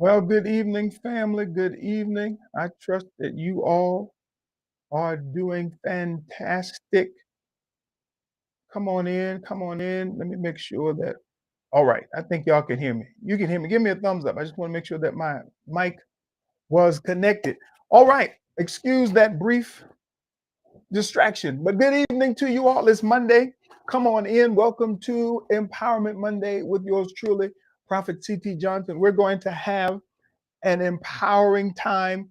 Well, good evening, family. Good evening. I trust that you all are doing fantastic. Come on in. Come on in. Let me make sure that. All right. I think y'all can hear me. You can hear me. Give me a thumbs up. I just want to make sure that my mic was connected. All right. Excuse that brief distraction, but good evening to you all. It's Monday. Come on in. Welcome to Empowerment Monday with yours truly, Prophet C.T. Johnson. We're going to have an empowering time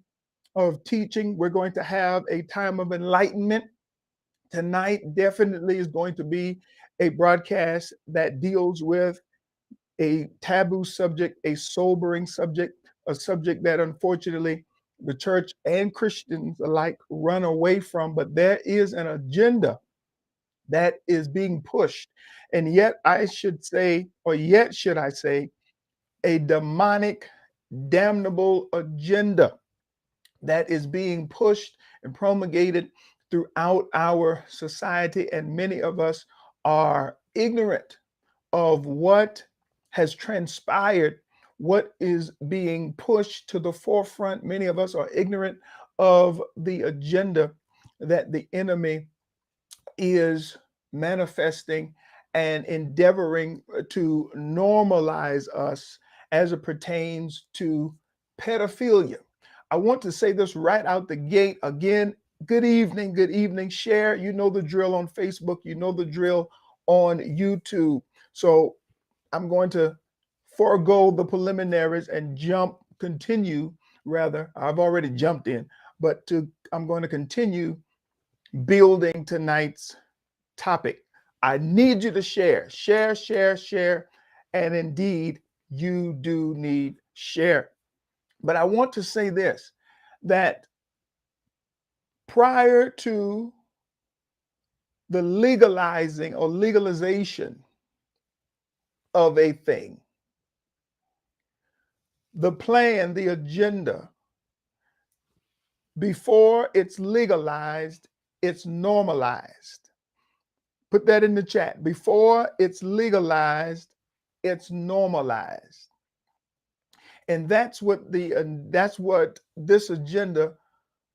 of teaching. We're going to have a time of enlightenment. Tonight definitely is going to be a broadcast that deals with a taboo subject, a sobering subject, a subject that unfortunately the church and Christians alike run away from. But there is an agenda that is being pushed. And yet I should say, or yet should I say, a demonic, damnable agenda that is being pushed and promulgated throughout our society. And many of us are ignorant of what has transpired, what is being pushed to the forefront. Many of us are ignorant of the agenda that the enemy is manifesting and endeavoring to normalize us as it pertains to pedophilia. I want to say this right out the gate again. Good evening, good evening. Share, you know the drill on Facebook, you know the drill on YouTube. So I'm going to forego the preliminaries and continue rather. I've already jumped in, but I'm going to continue building tonight's topic. I need you to share, and indeed, you do need share. But I want to say this, that prior to the legalizing or legalization of a thing, the plan, the agenda, before it's legalized, it's normalized. Put that in the chat. Before it's legalized, it's normalized. And that's what this agenda,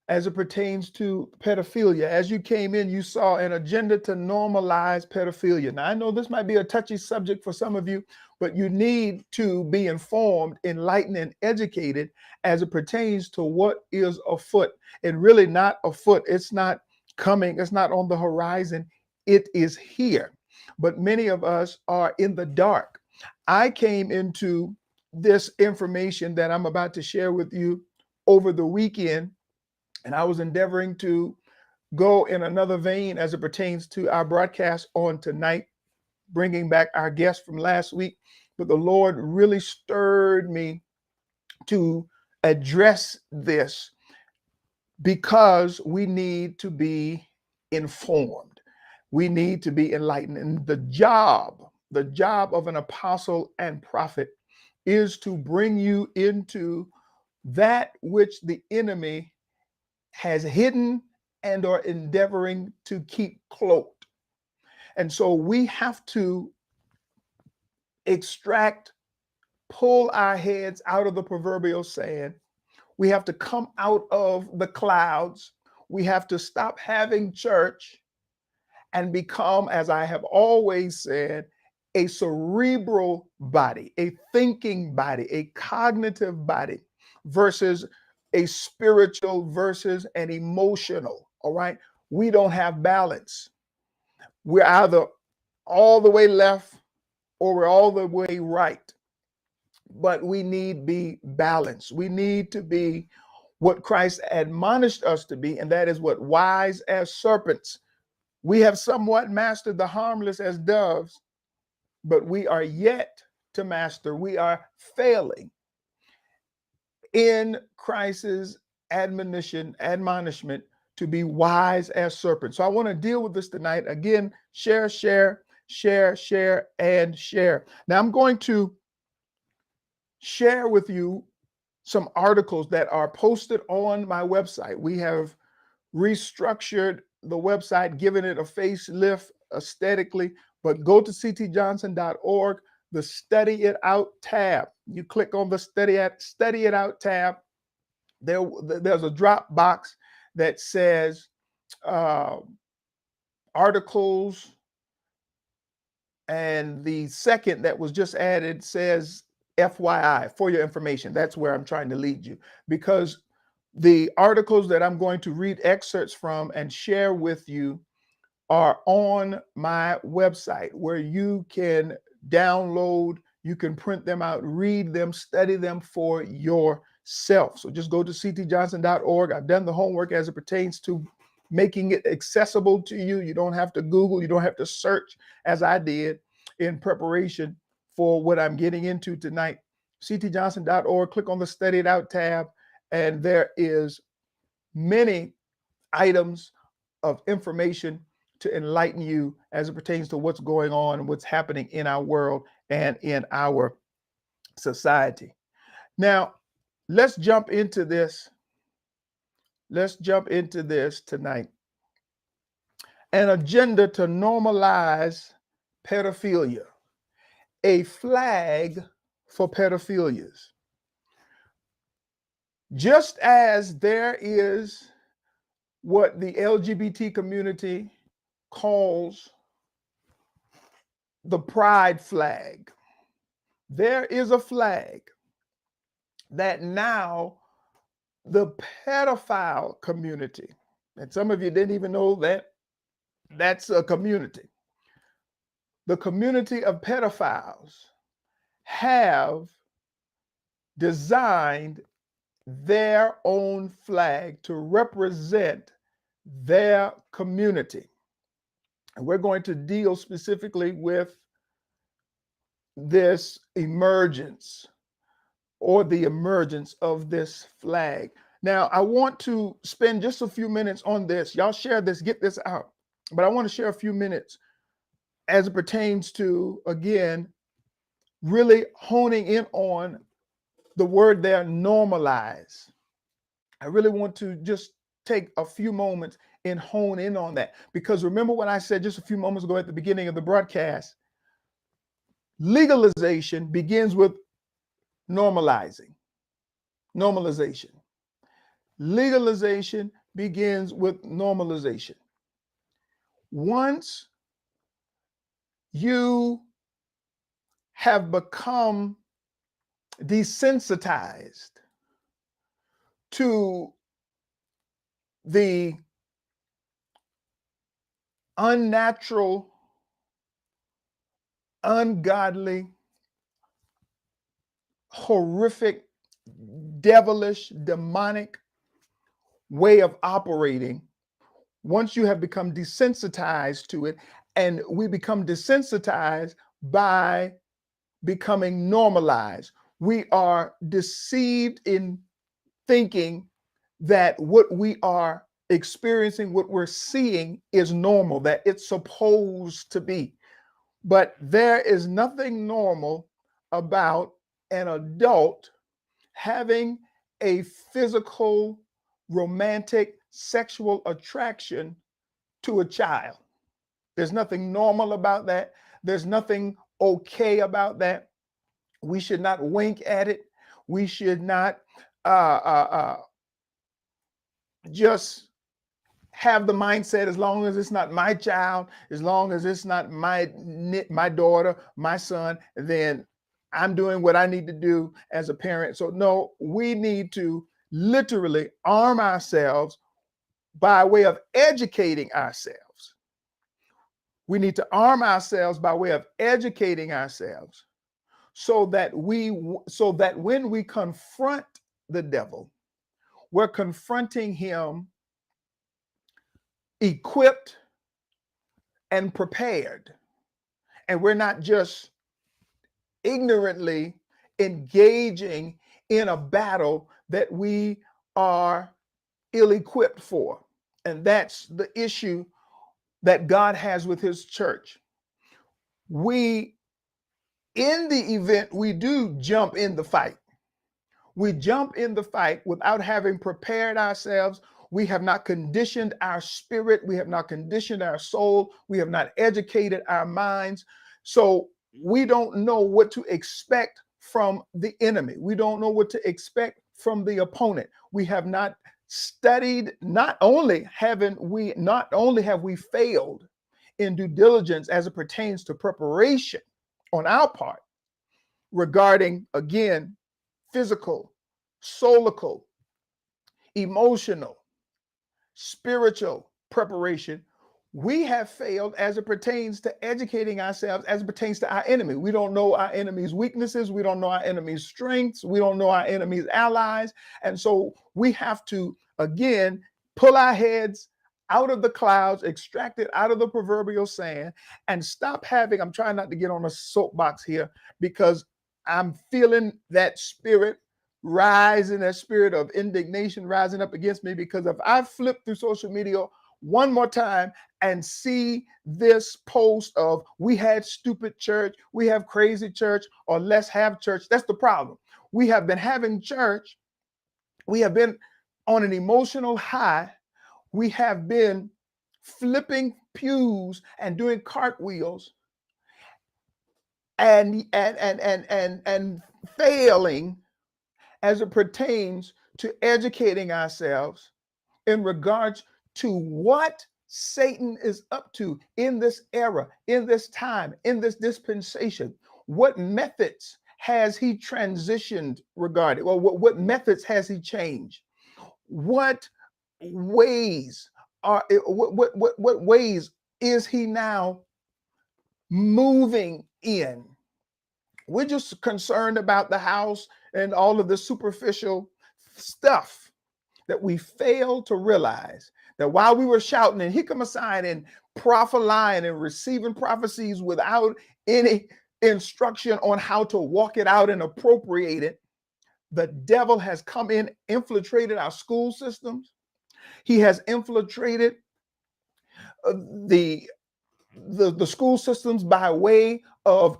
as it pertains to pedophilia. As you came in, you saw an agenda to normalize pedophilia. Now, I know this might be a touchy subject for some of you, but you need to be informed, enlightened, and educated as it pertains to what is afoot. And really not afoot. It's not coming. It's not on the horizon. It is here. But many of us are in the dark. I came into this information that I'm about to share with you over the weekend, and I was endeavoring to go in another vein as it pertains to our broadcast on tonight, bringing back our guest from last week. But the Lord really stirred me to address this because we need to be informed. We need to be enlightened. And the job of an apostle and prophet is to bring you into that which the enemy has hidden and are endeavoring to keep cloaked. And so we have to pull our heads out of the proverbial sand. We have to come out of the clouds. We have to stop having church and become, as I have always said, a cerebral body, a thinking body, a cognitive body versus a spiritual versus an emotional. All right. We don't have balance. We're either all the way left or we're all the way right. But we need be balanced. We need to be what Christ admonished us to be, and that is what? Wise as serpents. We have somewhat mastered the harmless as doves, but we are yet to master. We are failing in Christ's admonishment to be wise as serpents. So I want to deal with this tonight. Again, share, and share. Now I'm going to share with you some articles that are posted on my website. We have restructured the website, given it a facelift aesthetically, but go to ctjohnson.org, the Study It Out tab. You click on the Study It Out tab. There's a drop box that says uh, articles, and the second that was just added says FYI, for your information. That's where I'm trying to lead you, because the articles that I'm going to read excerpts from and share with you are on my website, where you can download, you can print them out, read them, study them for yourself. So just go to ctjohnson.org. I've done the homework as it pertains to making it accessible to you. You don't have to Google, you don't have to search as I did in preparation for what I'm getting into tonight. ctjohnson.org, click on the Study It Out tab, and there is many items of information to enlighten you as it pertains to what's going on and what's happening in our world and in our society. Now, let's jump into this. Let's jump into this tonight. An agenda to normalize pedophilia, a flag for pedophilias. Just as there is what the LGBT community calls the pride flag, there is a flag that now the pedophile community, and some of you didn't even know that that's a community, the community of pedophiles have designed their own flag to represent their community. And we're going to deal specifically with this emergence, or the emergence of this flag. Now, I want to spend just a few minutes on this. Y'all share this, get this out. But I want to share a few minutes as it pertains to, again, really honing in on the word there, normalize. I really want to just take a few moments and hone in on that. Because remember what I said just a few moments ago at the beginning of the broadcast, legalization begins with normalizing. Normalization. Legalization begins with normalization. Once you have become desensitized to the unnatural, ungodly, horrific, devilish, demonic way of operating, once you have become desensitized to it, and we become desensitized by becoming normalized, we are deceived in thinking that what we are experiencing, what we're seeing is normal, that it's supposed to be. But there is nothing normal about an adult having a physical, romantic, sexual attraction to a child. There's nothing normal about that. There's nothing okay about that. We should not wink at it. We should not just have the mindset, as long as it's not my child, as long as it's not my daughter, my son, then I'm doing what I need to do as a parent. So no, we need to literally arm ourselves by way of educating ourselves. We need to arm ourselves by way of educating ourselves so that when we confront the devil, we're confronting him equipped and prepared. And we're not just ignorantly engaging in a battle that we are ill-equipped for. And that's the issue that God has with his church. In the event we do jump in the fight, we jump in the fight without having prepared ourselves. We have not conditioned our spirit. We have not conditioned our soul. We have not educated our minds. So we don't know what to expect from the enemy. We don't know what to expect from the opponent. We have not studied, not only have we failed in due diligence as it pertains to preparation on our part regarding, again, physical, solical, emotional, spiritual preparation, we have failed as it pertains to educating ourselves, as it pertains to our enemy. We don't know our enemy's weaknesses. We don't know our enemy's strengths. We don't know our enemy's allies. And so we have to, again, pull our heads out of the clouds, extract it out of the proverbial sand, and stop having, I'm trying not to get on a soapbox here because I'm feeling that spirit rising, that spirit of indignation rising up against me, because if I flip through social media one more time and see this post of we had stupid church, we have crazy church, or let's have church, that's the problem. We have been having church. We have been on an emotional high. We have been flipping pews and doing cartwheels and failing as it pertains to educating ourselves in regards to what Satan is up to in this era, in this time, in this dispensation. What methods has he transitioned regarding? Well, what methods has he changed? What ways what ways is he now moving in? We're just concerned about the house and all of the superficial stuff that we fail to realize that while we were shouting and hickamacing and prophesying and receiving prophecies without any instruction on how to walk it out and appropriate it, the devil has come in, infiltrated our school systems. He has infiltrated the school systems by way of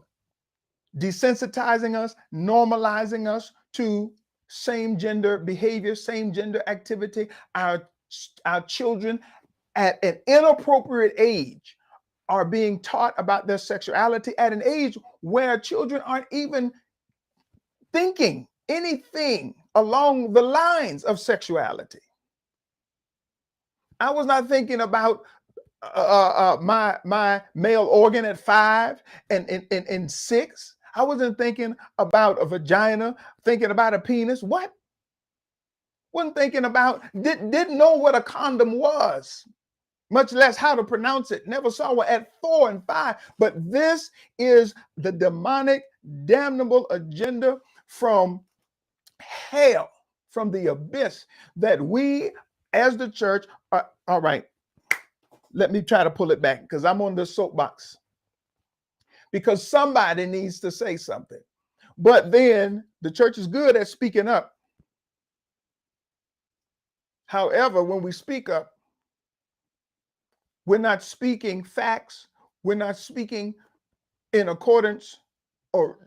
desensitizing us, normalizing us to same gender behavior, same gender activity. Our children at an inappropriate age are being taught about their sexuality at an age where children aren't even thinking anything along the lines of sexuality. I was not thinking about my male organ at 5 and 6. I wasn't thinking about a vagina, thinking about a penis. What? Wasn't thinking about, didn't know what a condom was, much less how to pronounce it. Never saw one at 4 and 5. But this is the demonic, damnable agenda from hell, from the abyss, that we as the church are. All right, let me try to pull it back because I'm on the soapbox, because somebody needs to say something. But then the church is good at speaking up. However, when we speak up, we're not speaking facts. We're not speaking in accordance, or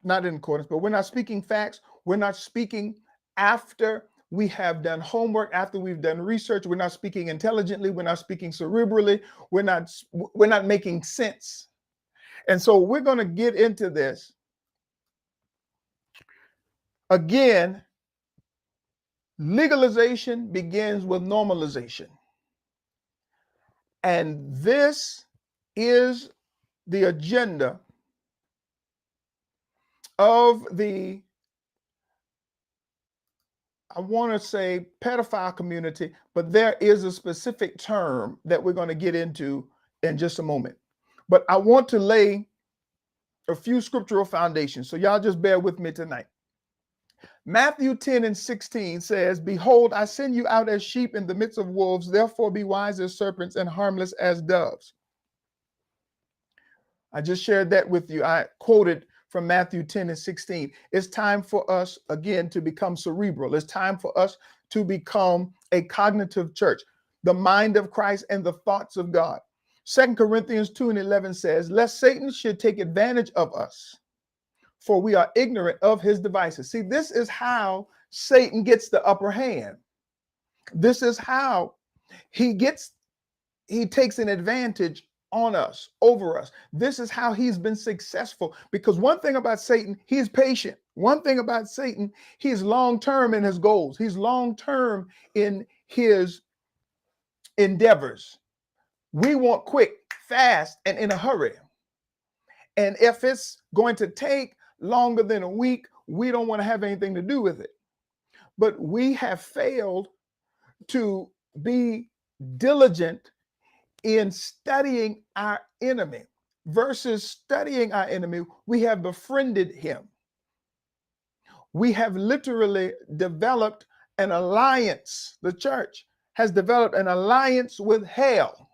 not in accordance, but we're not speaking facts. We're not speaking after we have done homework, after we've done research. We're not speaking intelligently. We're not speaking cerebrally. We're not making sense. And so we're going to get into this. Again, legalization begins with normalization. And this is the agenda of the, I want to say, pedophile community, but there is a specific term that we're going to get into in just a moment. But I want to lay a few scriptural foundations. So y'all just bear with me tonight. Matthew 10 and 16 says, "Behold, I send you out as sheep in the midst of wolves. Therefore be wise as serpents and harmless as doves." I just shared that with you. I quoted from Matthew 10 and 16. It's time for us, again, to become cerebral. It's time for us to become a cognitive church, the mind of Christ and the thoughts of God. 2 Corinthians 2 and 11 says, "Lest Satan should take advantage of us, for we are ignorant of his devices." See, this is how Satan gets the upper hand. This is how he takes an advantage on us, over us. This is how he's been successful. Because one thing about Satan, he's patient. One thing about Satan, he's long term in his goals, he's long term in his endeavors. We want quick, fast, and in a hurry. And if it's going to take longer than a week, we don't want to have anything to do with it. But we have failed to be diligent in studying our enemy. Versus studying our enemy, we have befriended him. We have literally developed an alliance. The church has developed an alliance with hell.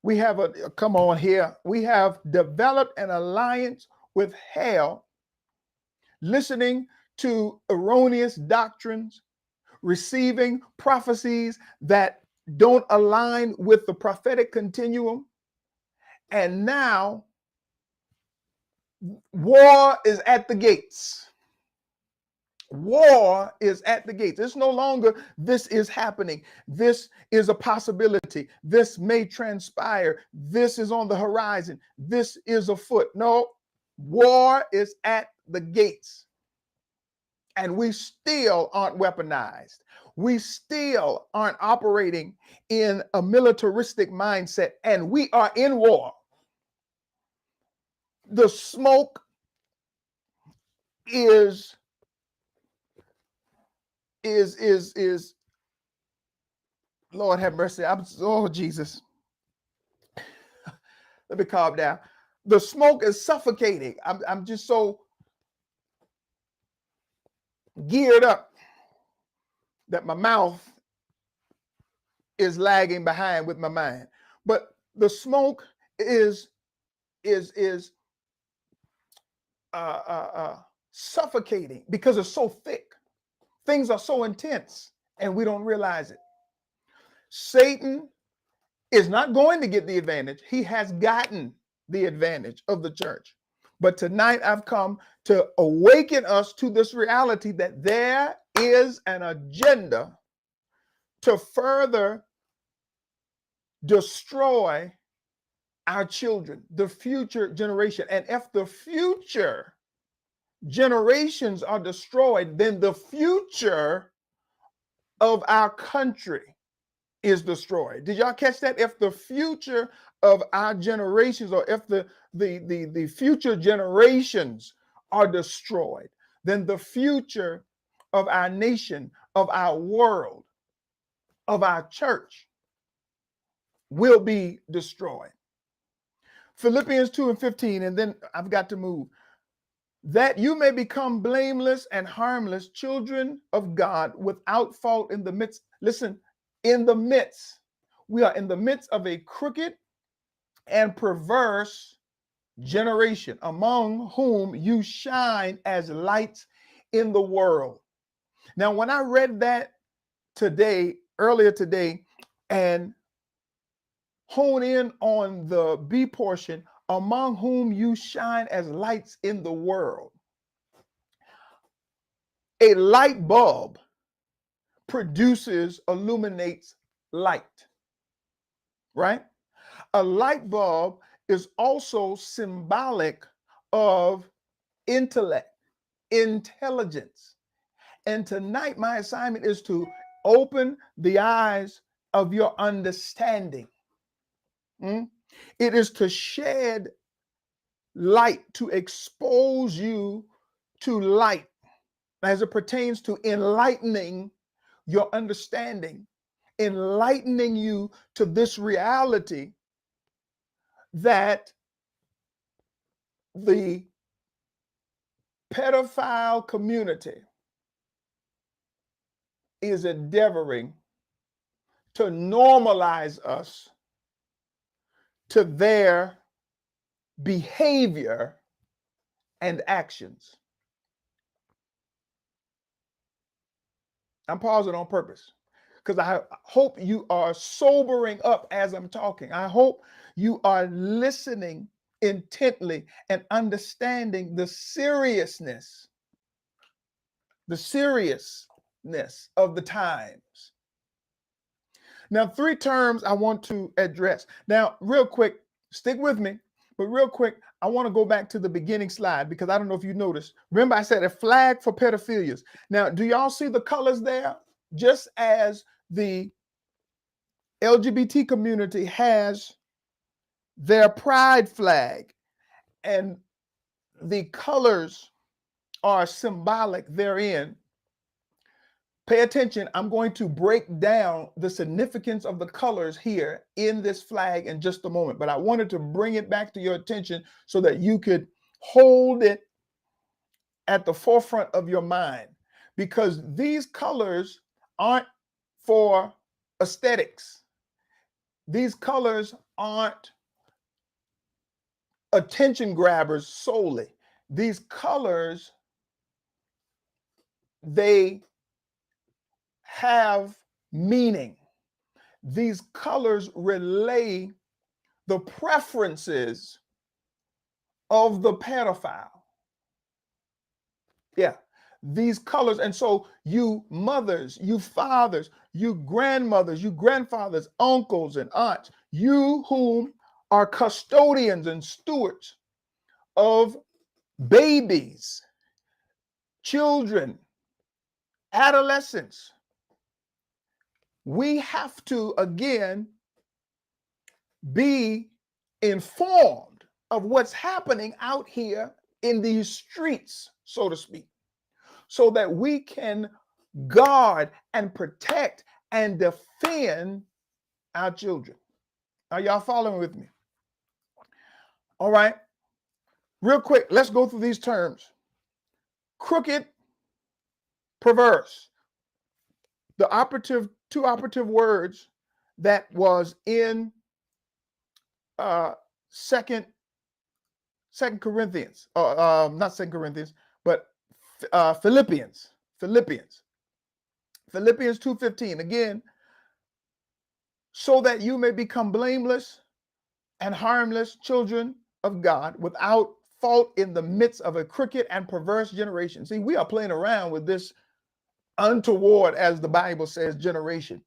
We have come on here. We have developed an alliance with hell, listening to erroneous doctrines, receiving prophecies that don't align with the prophetic continuum. And now war is at the gates. War is at the gates. It's no longer this is happening. This is a possibility. This may transpire. This is on the horizon. This is afoot. No, war is at the gates. And we still aren't weaponized. We still aren't operating in a militaristic mindset, and we are in war. The smoke is Lord have mercy. Oh Jesus. Let me calm down. The smoke is suffocating. I'm just so geared up that my mouth is lagging behind with my mind. But the smoke is suffocating because it's so thick. Things are so intense and we don't realize it. Satan is not going to get the advantage. He has gotten the advantage of the church. But tonight I've come to awaken us to this reality that there is an agenda to further destroy our children, the future generation. And if the future generations are destroyed, then the future of our country is destroyed. Did y'all catch that? If the future of our generations, or if the future generations are destroyed, then the future of our nation, of our world, of our church will be destroyed. Philippians 2:15, and then I've got to move. That you may become blameless and harmless, children of God, without fault in the midst. Listen, in the midst, we are in the midst of a crooked and perverse generation, among whom you shine as lights in the world. Now, when I read that earlier today, and hone in on the B portion, among whom you shine as lights in the world. A light bulb illuminates light, right? A light bulb is also symbolic of intellect, intelligence. And tonight, my assignment is to open the eyes of your understanding. It is to shed light, to expose you to light as it pertains to enlightening your understanding, enlightening you to this reality that the pedophile community is endeavoring to normalize us to their behavior and actions. I'm pausing on purpose because I hope you are sobering up as I'm talking. I hope you are listening intently and understanding the seriousness of the times. Now, three terms I want to address. Now, real quick, stick with me, but real quick, I want to go back to the beginning slide because I don't know if you noticed. Remember, I said a flag for pedophilias. Now, do y'all see the colors there? Just as the LGBT community has their pride flag, and the colors are symbolic therein. Pay attention. I'm going to break down the significance of the colors here in this flag in just a moment, but I wanted to bring it back to your attention so that you could hold it at the forefront of your mind, because these colors aren't for aesthetics. These colors aren't attention grabbers solely. These colors, they have meaning. These colors relay the preferences of the pedophile. Yeah, these colors. And so you mothers, you fathers, you grandmothers, you grandfathers, uncles and aunts, you whom are custodians and stewards of babies, children, adolescents, we have to again be informed of what's happening out here in these streets, so to speak, so that we can guard and protect and defend our children. Are y'all following with me? All right. Real quick, let's go through these terms. Crooked, perverse. The two operative words that was in Second Corinthians, not Second Corinthians, but Philippians 2:15. Again, so that you may become blameless and harmless children of God, without fault in the midst of a crooked and perverse generation. See, we are playing around with this untoward, as the Bible says, generation.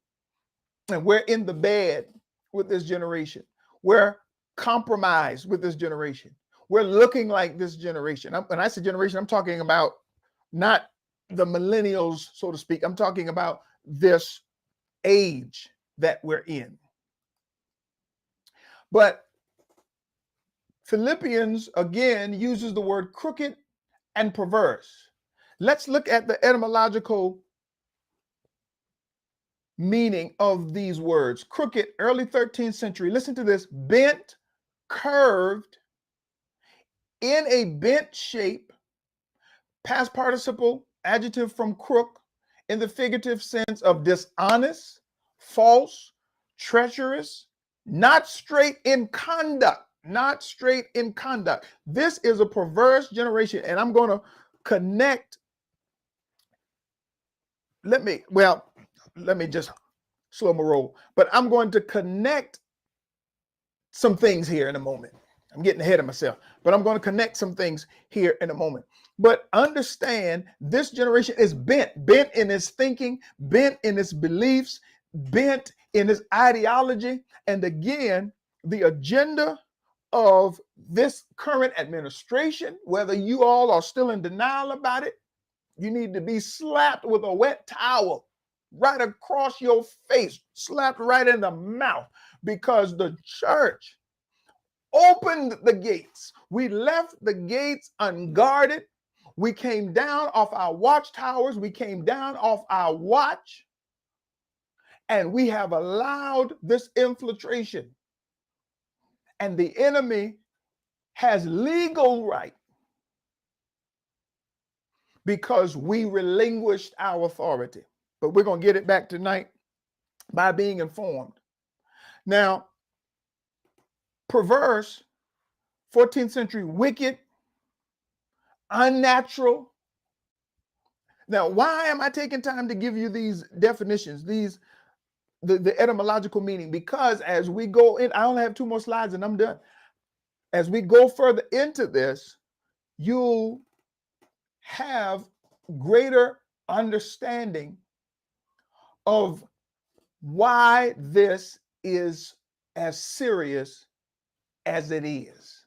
And we're in the bed with this generation. We're compromised with this generation. We're looking like this generation. When I say generation, I'm talking about not the millennials, so to speak. I'm talking about this age that we're in. But Philippians, again, uses the word crooked and perverse. Let's look at the etymological meaning of these words. Crooked, early 13th century. Listen to this. Bent, curved, in a bent shape, past participle, adjective from crook, in the figurative sense of dishonest, false, treacherous, not straight in conduct. Not straight in conduct. This is a perverse generation, and I'm going to connect. Let me just slow my roll, but I'm going to connect some things here in a moment. I'm getting ahead of myself, but I'm going to connect some things here in a moment. But understand, this generation is bent in its thinking, bent in its beliefs, bent in its ideology. And again, the agenda of this current administration, whether you all are still in denial about it, you need to be slapped with a wet towel right across your face, slapped right in the mouth, because the church opened the gates. We left the gates unguarded. We came down off our watchtowers. We came down off our watch, and we have allowed this infiltration. And the enemy has legal right, because we relinquished our authority. But we're going to get it back tonight by being informed. Now, perverse, 14th century, wicked, unnatural. Now, why am I taking time to give you these definitions, the etymological meaning? Because as we go in, I only have 2 more slides and I'm done. As we go further into this, you'll have greater understanding of why this is as serious as it is.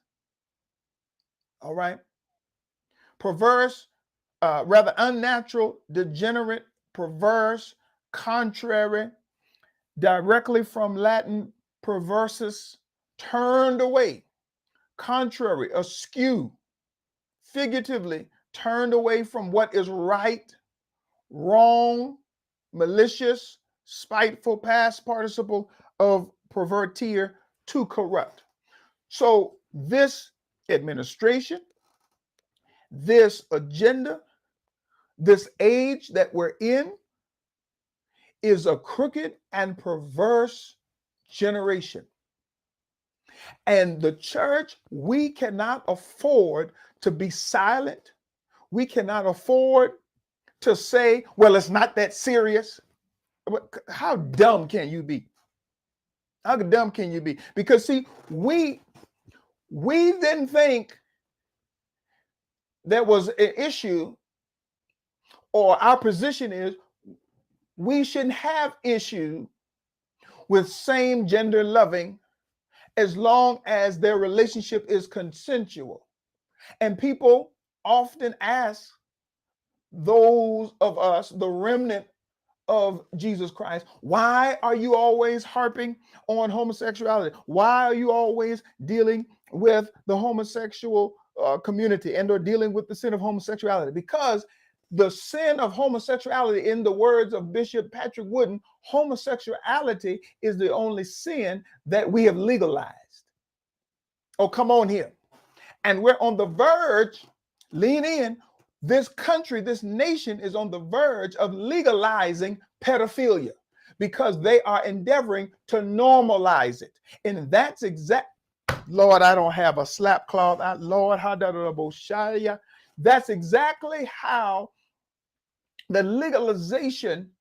All right. Perverse, rather unnatural, degenerate, perverse, contrary, directly from Latin perversus, turned away, contrary, askew, figuratively turned away from what is right, wrong, malicious, spiteful, past participle of pervertir, to corrupt. So this administration, this agenda, this age that we're in is a crooked and perverse generation. And the church, we cannot afford to be silent. We cannot afford to say, well, it's not that serious. How dumb can you be? How dumb can you be? Because see, we didn't think there was an issue, or our position is we shouldn't have issue with same gender loving as long as their relationship is consensual. And people often ask those of us, the remnant of Jesus Christ, why are you always harping on homosexuality? Why are you always dealing with the homosexual community and or dealing with the sin of homosexuality? Because the sin of homosexuality, in the words of Bishop Patrick Wooden, homosexuality is the only sin that we have legalized. Oh, come on here. And we're on the verge, lean in, this country, this nation is on the verge of legalizing pedophilia because they are endeavoring to normalize it. And that's exact. Lord, I don't have a slap cloth. Lord, that's exactly how the legalization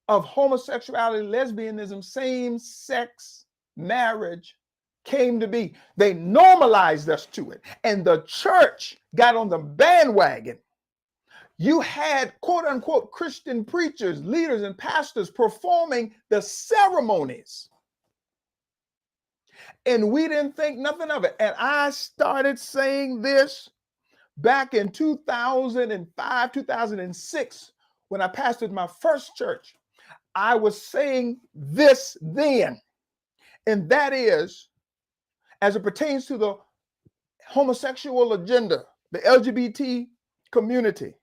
of homosexuality, lesbianism, same-sex marriage came to be. They normalized us to it. And the church got on the bandwagon. You had quote unquote Christian preachers, leaders, and pastors performing the ceremonies. And we didn't think nothing of it. And I started saying this back in 2005, 2006, when I pastored my first church. I was saying this then, and that is, as it pertains to the homosexual agenda, the LGBT community,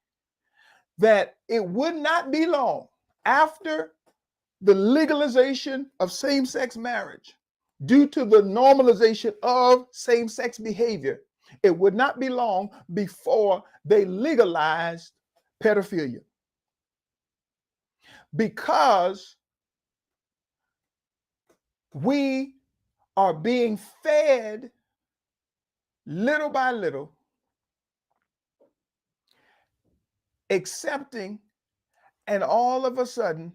that it would not be long after the legalization of same-sex marriage due to the normalization of same-sex behavior. It would not be long before they legalized pedophilia. Because we are being fed little by little, accepting, and all of a sudden,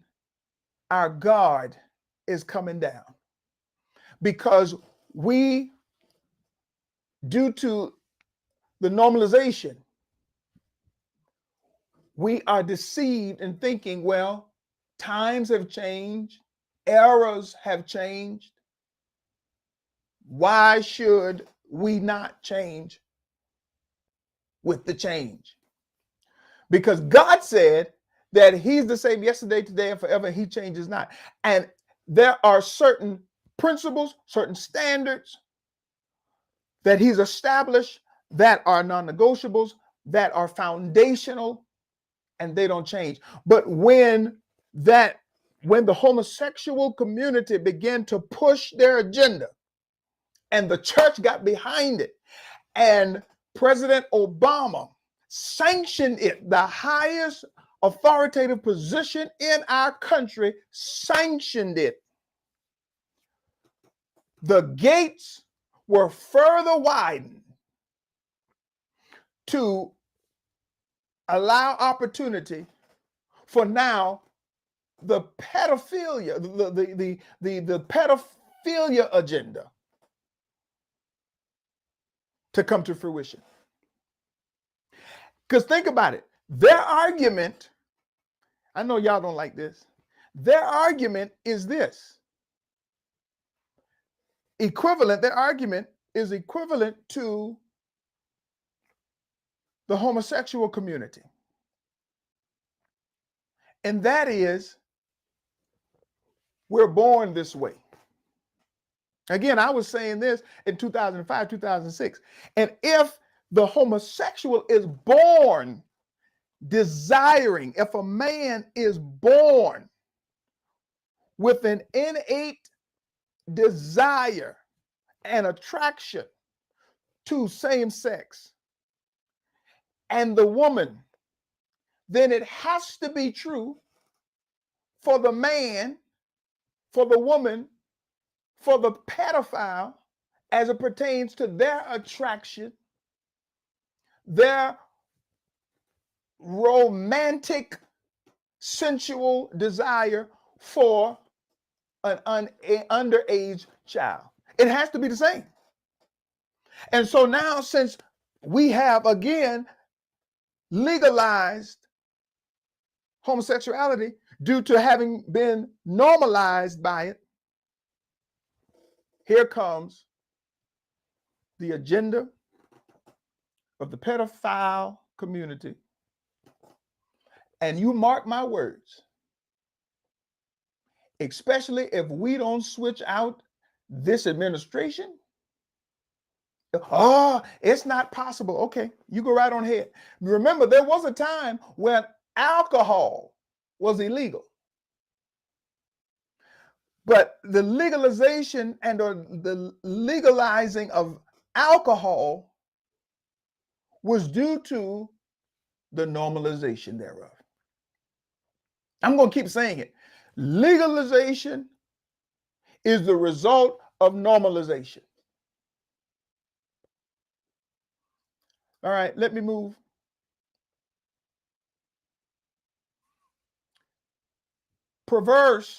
our guard is coming down. Because we, due to the normalization, we are deceived in thinking, well, times have changed, eras have changed. Why should we not change with the change? Because God said that he's the same yesterday, today, and forever. He changes not. And there are certain principles, certain standards that he's established that are non-negotiables, that are foundational, and they don't change. But when the homosexual community began to push their agenda and the church got behind it, and President Obama sanctioned it, the highest authoritative position in our country sanctioned it, the gates were further widened to allow opportunity for now the pedophilia, the pedophilia agenda to come to fruition. Because think about it, their argument, I know y'all don't like this, Their argument is this. Their argument is equivalent to the homosexual community. And that is, we're born this way. Again, I was saying this in 2005, 2006. And if the homosexual is born desiring, if a man is born with an innate desire and attraction to same sex and the woman, then it has to be true for the man, for the woman, for the pedophile, as it pertains to their attraction, their romantic, sensual desire for an underage child. It has to be the same. And so now, since we have again legalized homosexuality due to having been normalized by it, here comes the agenda of the pedophile community. And you mark my words, especially if we don't switch out this administration. Oh, it's not possible. Okay, you go right on ahead. Remember, there was a time when alcohol was illegal. But the legalization and or the legalizing of alcohol was due to the normalization thereof. I'm going to keep saying it. Legalization is the result of normalization. All right, let me move. Perverted.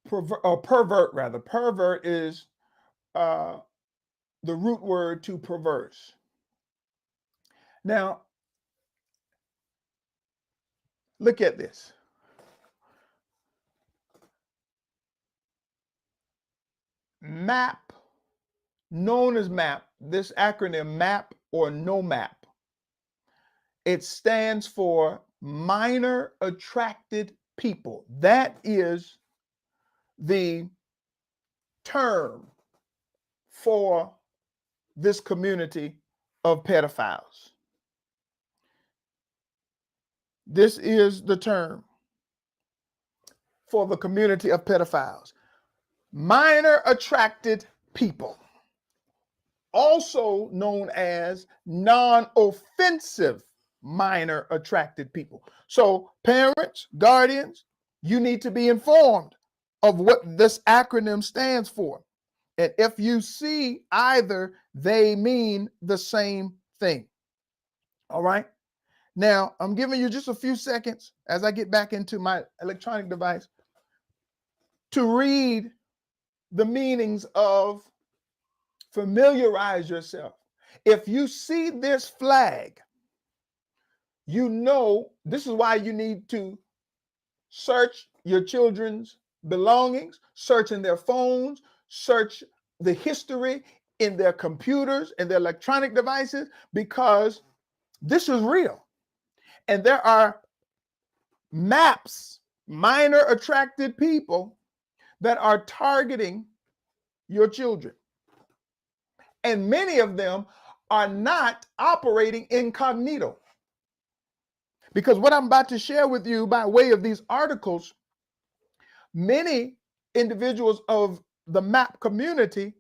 Pervert rather. Pervert is the root word to perverse. Now, look at this. MAP, known as MAP, this acronym MAP or no MAP, it stands for minor attracted people. That is the term for this community of pedophiles. This is the term for the community of pedophiles. Minor attracted people, also known as non-offensive minor attracted people. So parents, guardians, you need to be informed of what this acronym stands for. And if you see either, they mean the same thing. All right. Now, I'm giving you just a few seconds as I get back into my electronic device to read the meanings of familiarize yourself. If you see this flag, you know this is why you need to search your children's belongings, search in their phones, search the history in their computers and their electronic devices, because this is real. And there are MAPs, minor attracted people, that are targeting your children. And many of them are not operating incognito. Because what I'm about to share with you by way of these articles, many individuals of the MAP community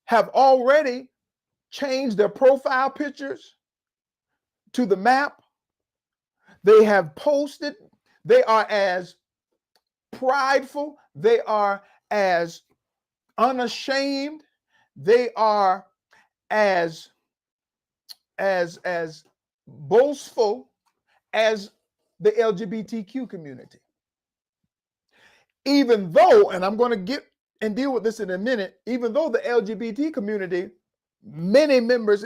have already changed their profile pictures to the MAP. They have posted. They are as prideful. They are as unashamed. They are as boastful as the LGBTQ community. Even though, and I'm going to get and deal with this in a minute, even though the LGBT community, many members,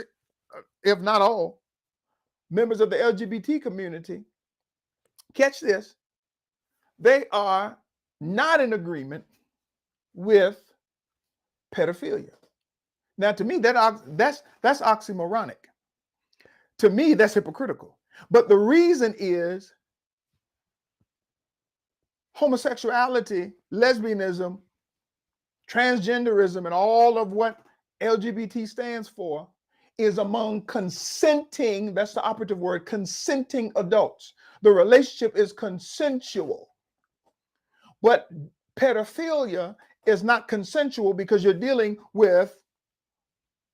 if not all, members of the LGBT community, catch this, they are not in agreement with pedophilia. Now, to me, that's oxymoronic. To me, that's hypocritical. But the reason is homosexuality, lesbianism, transgenderism, and all of what LGBT stands for is among consenting, that's the operative word, consenting adults. The relationship is consensual. But pedophilia is not consensual because you're dealing with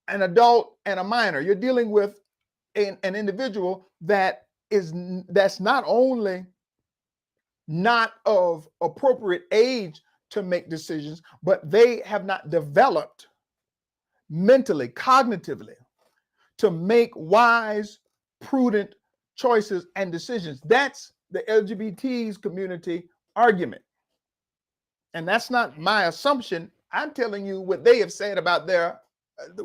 an adult and a minor. You're dealing with an individual that's not only not of appropriate age to make decisions, but they have not developed mentally, cognitively, to make wise, prudent choices and decisions. That's the LGBT's community argument. And that's not my assumption. I'm telling you what they have said about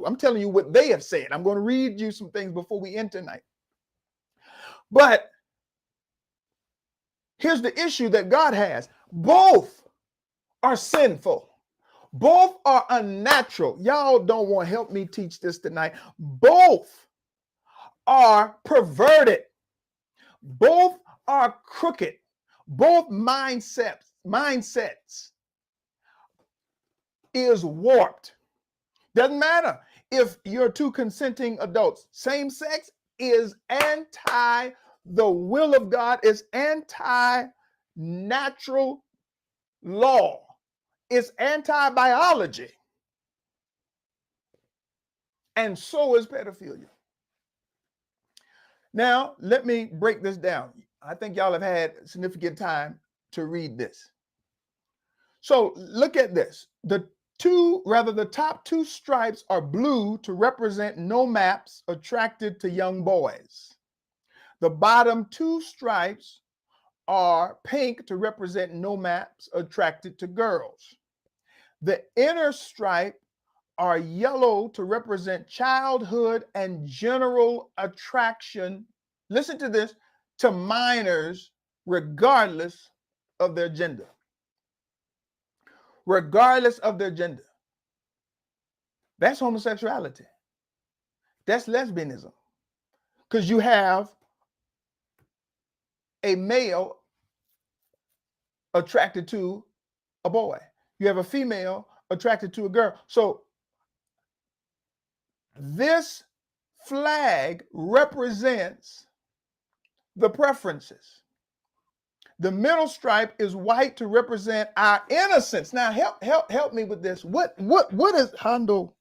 I'm telling you what they have said. I'm going to read you some things before we end tonight. But here's the issue that God has. Both are sinful. Both are unnatural. Y'all don't want to help me teach this tonight. Both are perverted. Both are crooked. Both mindsets is warped. Doesn't matter if you're two consenting adults. Same sex is anti the will of God, is anti-natural law. It's anti-biology. And so is pedophilia. Now, let me break this down. I think y'all have had significant time to read this. So look at this. The top two stripes are blue to represent no maps attracted to young boys. The bottom two stripes are pink to represent no maps attracted to girls. The inner stripe are yellow to represent childhood and general attraction. Listen to this, to minors, regardless of their gender. Regardless of their gender. That's homosexuality. That's lesbianism. Because you have a male attracted to a boy. You have a female attracted to a girl. So this flag represents the preferences. The middle stripe is white to represent our innocence. Now help me with this. What is Hondo?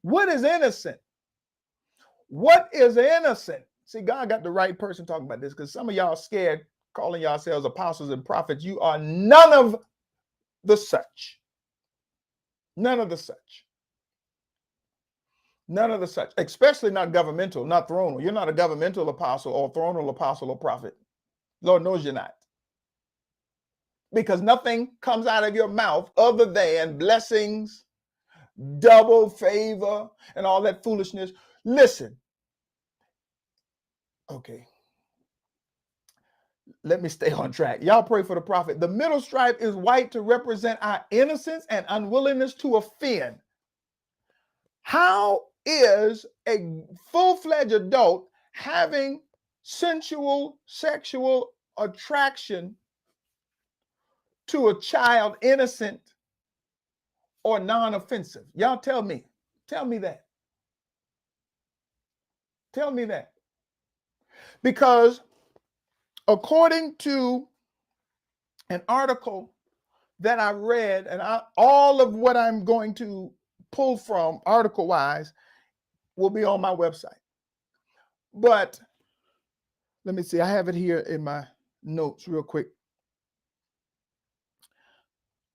What is innocent? What is innocent? See, God got the right person talking about this, because some of y'all scared calling yourselves apostles and prophets. You are none of the such. None of the such. None of the such, especially not governmental, not thronal. You're not a governmental apostle or thronal apostle or prophet. Lord knows you're not. Because nothing comes out of your mouth other than blessings, double favor, and all that foolishness. Listen. Okay. Let me stay on track. Y'all pray for the prophet. The middle stripe is white to represent our innocence and unwillingness to offend. How is a full-fledged adult having sensual, sexual attraction to a child innocent or non-offensive? Y'all tell me that. Tell me that. Because according to an article that I read, and all of what I'm going to pull from article-wise will be on my website. But let me see, I have it here in my notes real quick.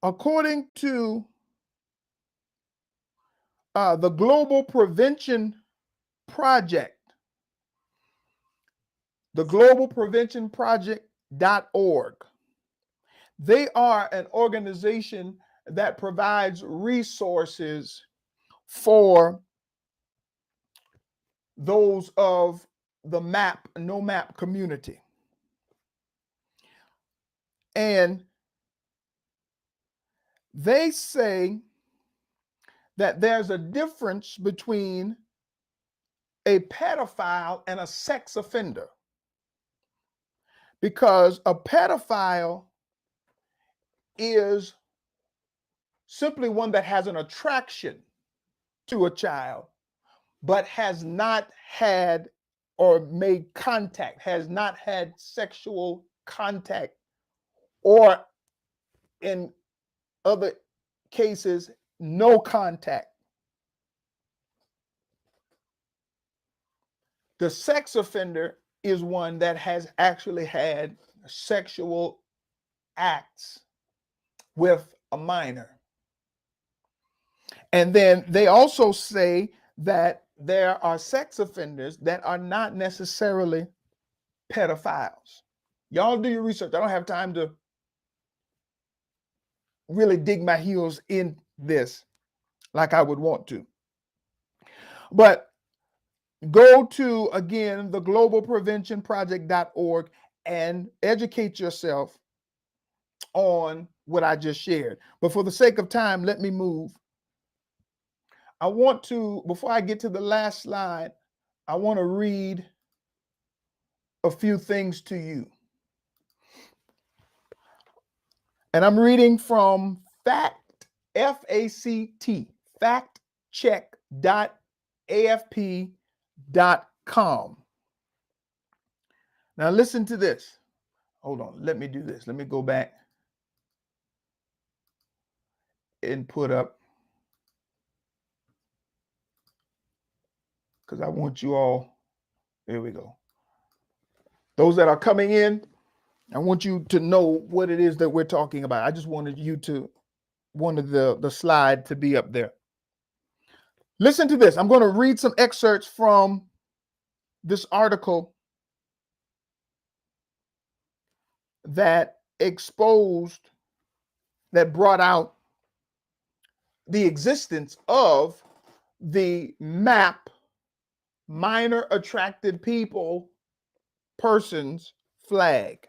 According to the Global Prevention Project, the Global Prevention Project.org, they are an organization that provides resources for those of the no map community. And they say that there's a difference between a pedophile and a sex offender, because a pedophile is simply one that has an attraction to a child, but has not had or made contact, has not had sexual contact, or in other cases, no contact. The sex offender is one that has actually had sexual acts with a minor. And then they also say that there are sex offenders that are not necessarily pedophiles. Y'all do your research. I don't have time to really dig my heels in this like I would want to. But go to, again, the globalpreventionproject.org and educate yourself on what I just shared. But for the sake of time, let me move. I want to, before I get to the last slide, I want to read a few things to you. And I'm reading from fact, F-A-C-T, factcheck.afp.com. Now listen to this. Hold on, let me do this. Let me go back and put up, because I want you all, there we go. Those that are coming in, I want you to know what it is that we're talking about. I just wanted the slide to be up there. Listen to this. I'm going to read some excerpts from this article that brought out the existence of the MAP, Minor Attracted Persons flag.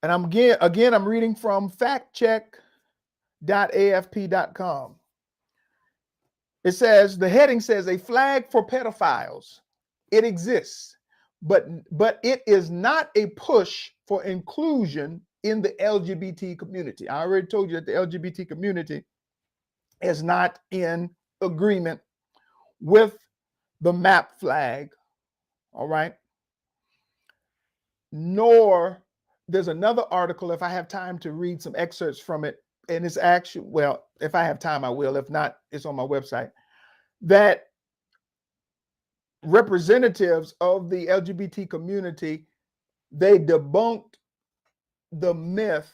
And I'm reading from factcheck.afp.com. It says, the heading says, a flag for pedophiles. It exists, but it is not a push for inclusion in the LGBT community. I already told you that the LGBT community is not in agreement with the MAP flag. All right. Nor, there's another article, if I have time to read some excerpts from it, and it's actually, well, if I have time, I will. If not, it's on my website, that representatives of the LGBT community, they debunked the myth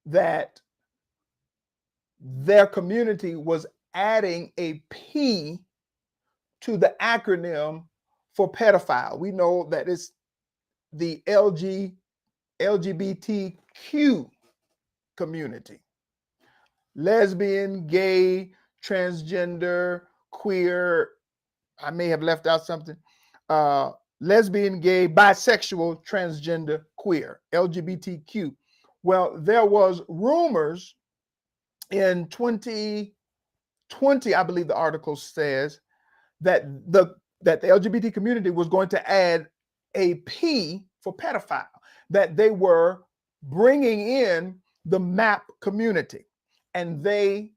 that their community was adding a P to the acronym for pedophile. We know that it's the LGBTQ community. Lesbian, gay, transgender, queer, I may have left out something. Lesbian, gay, bisexual, transgender, queer, LGBTQ. Well, there was rumors in 2020, I believe the article says, that the LGBT community was going to add a P for pedophile, that they were bringing in the MAP community, and they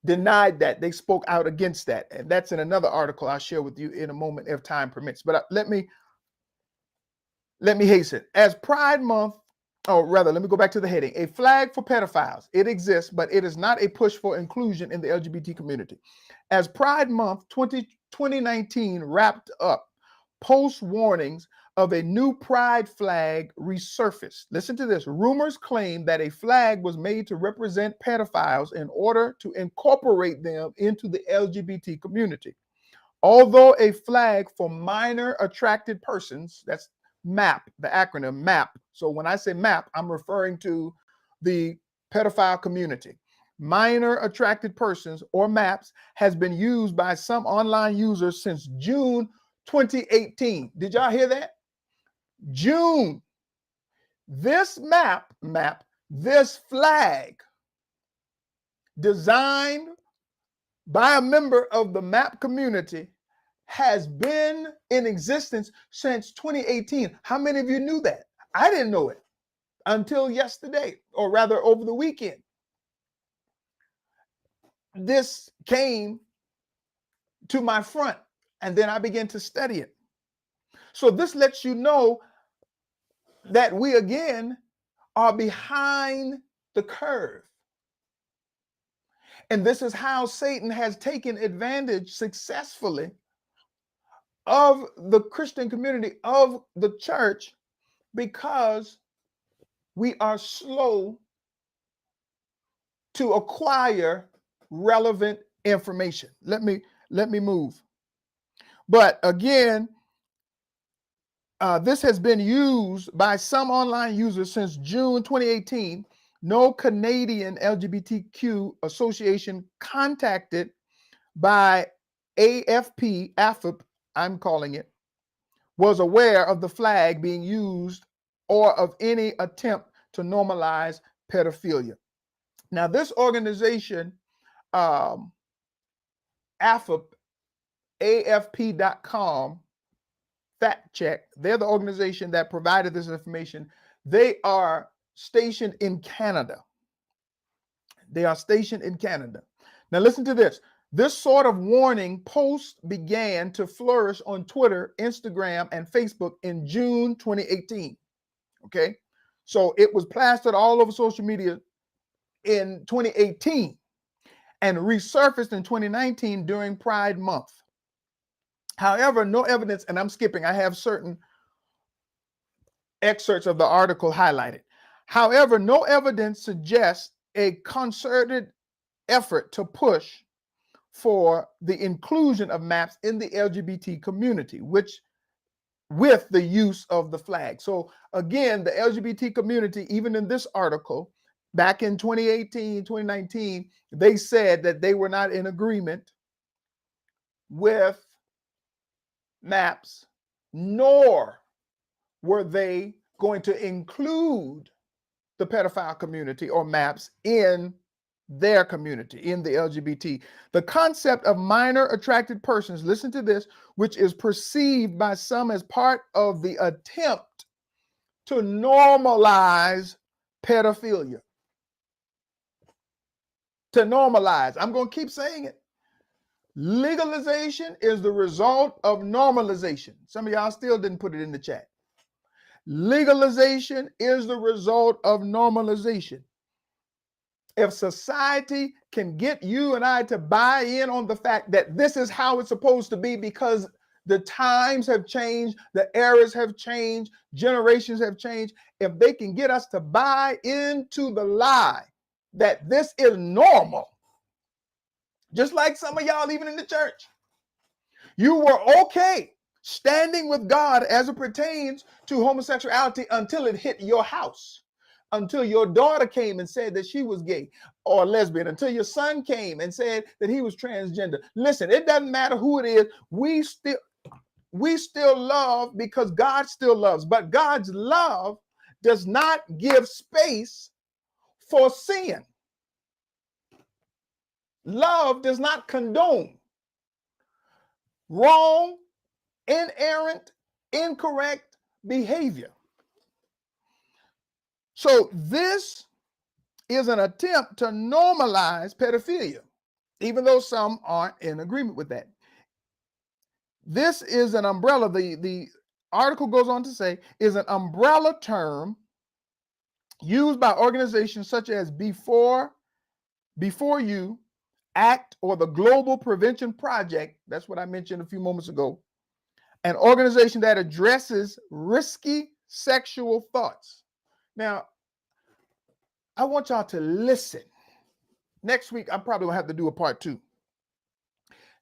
denied that. They spoke out against that, and that's in another article I'll share with you in a moment if time permits. But let me hasten. As Pride Month, or rather, let me go back to the heading. A flag for pedophiles. It exists, but it is not a push for inclusion in the LGBT community. As Pride Month 2019 wrapped up, post warnings of a new pride flag resurfaced. Listen to this. Rumors claim that a flag was made to represent pedophiles in order to incorporate them into the LGBT community. Although a flag for minor attracted persons, that's MAP, the acronym MAP. So when I say MAP, I'm referring to the pedophile community. Minor attracted persons, or MAPs, has been used by some online users since June 2018. Did y'all hear that? June. This this flag designed by a member of the MAP community has been in existence since 2018. How many of you knew that? I didn't know it until yesterday, or rather over the weekend. This came to my front, and then I began to study it. So this lets you know that we again are behind the curve. And this is how Satan has taken advantage successfully of the Christian community, of the church, because we are slow to acquire relevant information. Let me move. But again, this has been used by some online users since June 2018. No Canadian LGBTQ association contacted by AFP, I'm calling it, was aware of the flag being used or of any attempt to normalize pedophilia. Now, this organization, AFP.com, fact check, they're the organization that provided this information. They are stationed in Canada. They are stationed in Canada. Now, listen to this. This sort of warning post began to flourish on Twitter, Instagram, and Facebook in June 2018. Okay. So it was plastered all over social media in 2018 and resurfaced in 2019 during Pride Month. However, no evidence, and I'm skipping, I have certain excerpts of the article highlighted. However, no evidence suggests a concerted effort to push for the inclusion of MAPS in the LGBT community, which with the use of the flag. So again, the LGBT community, even in this article, back in 2018, 2019, they said that they were not in agreement with MAPS, nor were they going to include the pedophile community or MAPS in their community, in the LGBT. The concept of minor attracted persons, listen to this, which is perceived by some as part of the attempt to normalize pedophilia. To normalize. I'm going to keep saying it. Legalization is the result of normalization. Some of y'all still didn't put it in the chat. Legalization is the result of normalization. If society can get you and I to buy in on the fact that this is how it's supposed to be because the times have changed, the eras have changed, generations have changed, if they can get us to buy into the lie that this is normal, just like some of y'all even in the church, you were okay standing with God as it pertains to homosexuality until it hit your house, until your daughter came and said that she was gay or lesbian, until your son came and said that he was transgender. Listen, it doesn't matter who it is. We still love because God still loves, but God's love does not give space for sin. Love does not condone wrong, inerrant, incorrect behavior. So this is an attempt to normalize pedophilia, even though some aren't in agreement with that. This is an umbrella. The article goes on to say is an umbrella term used by organizations such as Before You, ACT, or the Global Prevention Project. That's what I mentioned a few moments ago. An organization that addresses risky sexual thoughts. Now, I want y'all to listen. Next week, I'm probably going to have to do a part 2.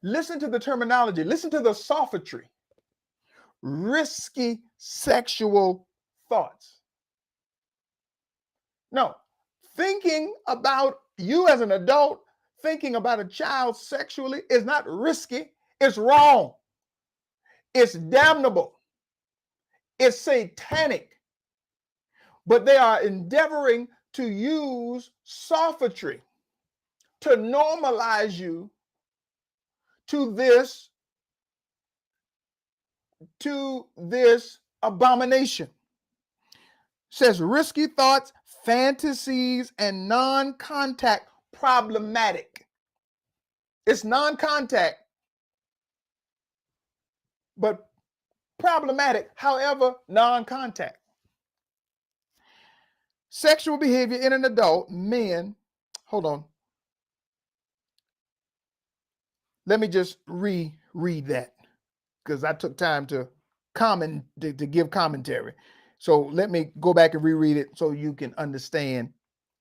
Listen to the terminology. Listen to the sophistry. Risky sexual thoughts. No, thinking about you as an adult, thinking about a child sexually is not risky. It's wrong. It's damnable. It's satanic. But they are endeavoring to use sophistry to normalize you to this abomination. It says risky thoughts, fantasies, and non-contact problematic. It's non-contact, but problematic, however, non-contact. Sexual behavior in an adult, men, hold on. Let me just reread that because I took time to give commentary. So let me go back and reread it so you can understand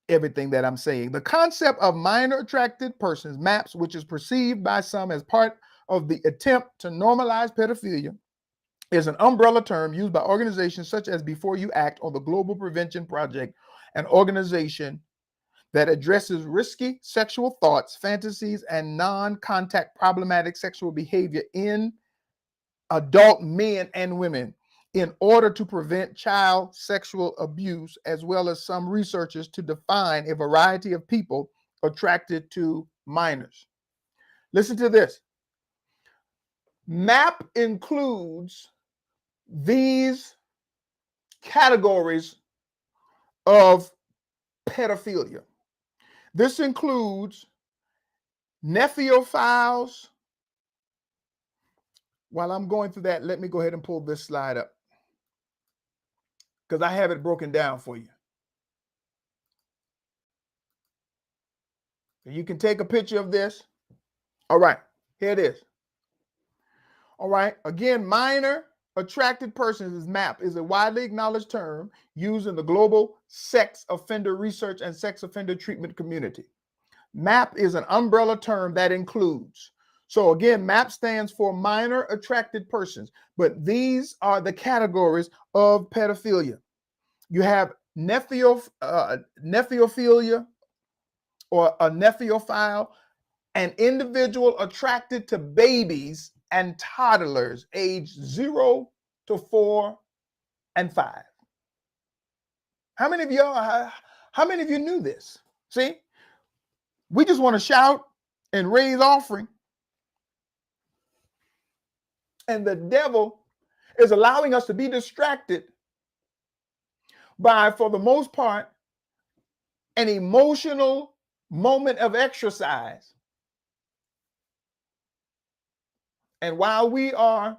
everything that I'm saying. The concept of minor attracted persons, MAPS, which is perceived by some as part of the attempt to normalize pedophilia, is an umbrella term used by organizations such as Before You Act or the Global Prevention Project, an organization that addresses risky sexual thoughts, fantasies, and non-contact problematic sexual behavior in adult men and women in order to prevent child sexual abuse, as well as some researchers to define a variety of people attracted to minors. Listen to this. MAP includes these categories of pedophilia. This includes nephrophiles. While I'm going through that, let me go ahead and pull this slide up because I have it broken down for you. You can take a picture of this. All right, here it is. All right, again, minor attracted persons is MAP is a widely acknowledged term used in the global sex offender research and sex offender treatment community. MAP is an umbrella term that includes, so again, MAP stands for minor attracted persons, but these are the categories of pedophilia. You have nephrophilia or a nephrophile, an individual attracted to babies and toddlers aged 0 to 4 and 5. How many of you knew this? See, we just want to shout and raise offering. And the devil is allowing us to be distracted by, for the most part, an emotional moment of exercise. And while we are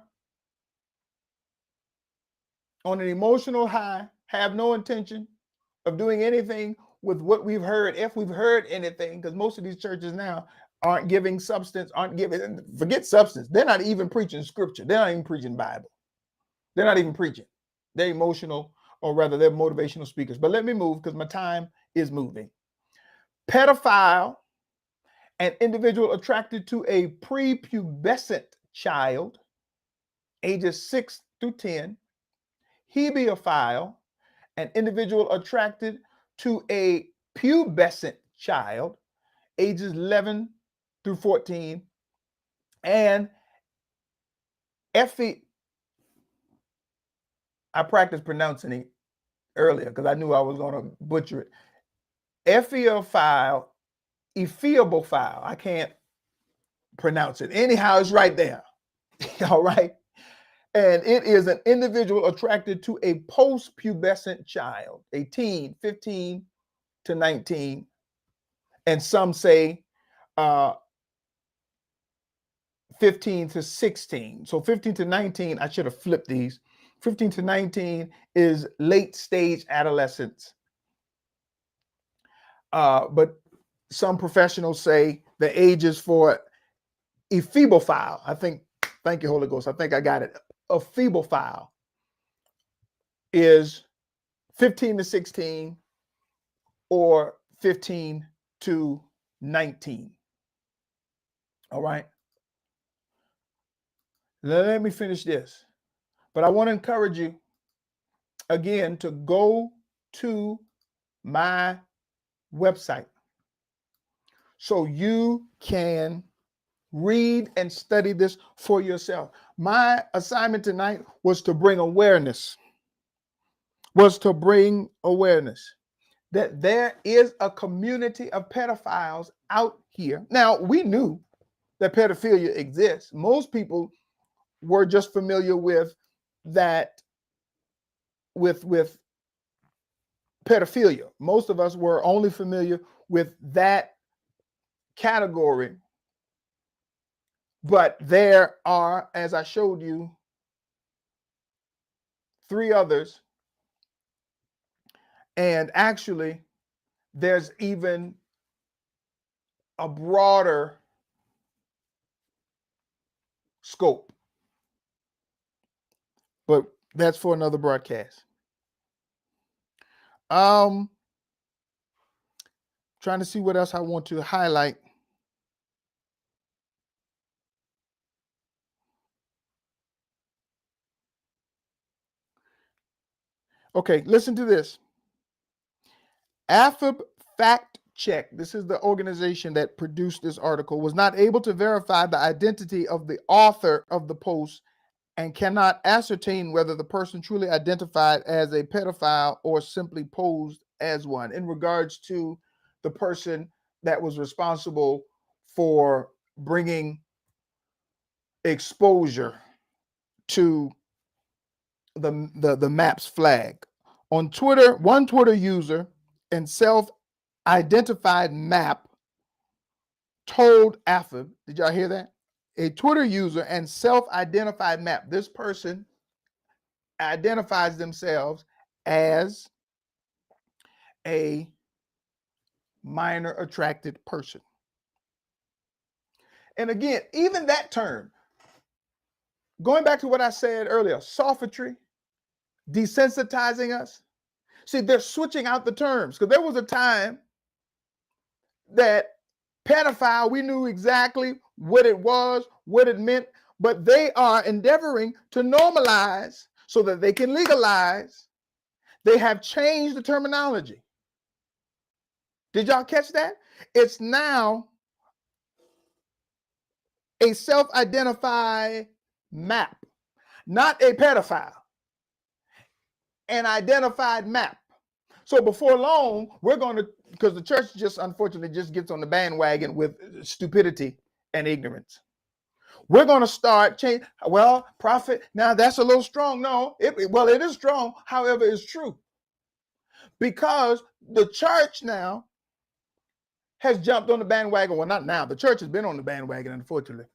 on an emotional high, have no intention of doing anything with what we've heard, if we've heard anything, because most of these churches now aren't giving substance, forget substance. They're not even preaching scripture. They're not even preaching Bible. They're not even preaching. They're emotional, or rather they're motivational speakers. But let me move because my time is moving. Pedophile, an individual attracted to a prepubescent child, ages 6 through 10. Hebiophile, an individual attracted to a pubescent child, ages 11 through 14. And I practiced pronouncing it earlier because I knew I was going to butcher it. Ephiophile, I can't pronounce it. Anyhow, it's right there. All right. And it is an individual attracted to a post-pubescent child, a teen, 15 to 19. And some say 15 to 16. So 15 to 19, I should have flipped these. 15 to 19 is late stage adolescence. But some professionals say the ages for a feebophile, thank you, Holy Ghost, I think I got it. A feebophile is 15 to 16 or 15 to 19. All right. Let me finish this. But I want to encourage you again to go to my website so you can Read and study this for yourself. My assignment tonight was to bring awareness, that there is a community of pedophiles out here. Now, we knew that pedophilia exists. Most people were just familiar with that, with pedophilia. Most of us were only familiar with that category. But there are, as I showed you, 3 others. And actually, there's even a broader scope. But that's for another broadcast. Trying to see what else I want to highlight. Okay, listen to this. AFIB Fact Check, this is the organization that produced this article, was not able to verify the identity of the author of the post and cannot ascertain whether the person truly identified as a pedophile or simply posed as one. In regards to the person that was responsible for bringing exposure to the MAPS flag. On Twitter, one Twitter user and self-identified MAP told AFIB, did y'all hear that? A Twitter user and self-identified MAP. This person identifies themselves as a minor attracted person. And again, even that term, going back to what I said earlier, sophistry, desensitizing us. See, they're switching out the terms, because there was a time that pedophile, we knew exactly what it was, what it meant, but they are endeavoring to normalize so that they can legalize. They have changed the terminology. Did y'all catch that? It's now a self-identified MAP, not a pedophile, an identified MAP. So before long, we're going to, because the church just unfortunately just gets on the bandwagon with stupidity and ignorance. We're going to start change. Well, prophet, now that's a little strong. No, it is strong. However, it's true. Because the church now has jumped on the bandwagon. Well, not now. The church has been on the bandwagon, unfortunately,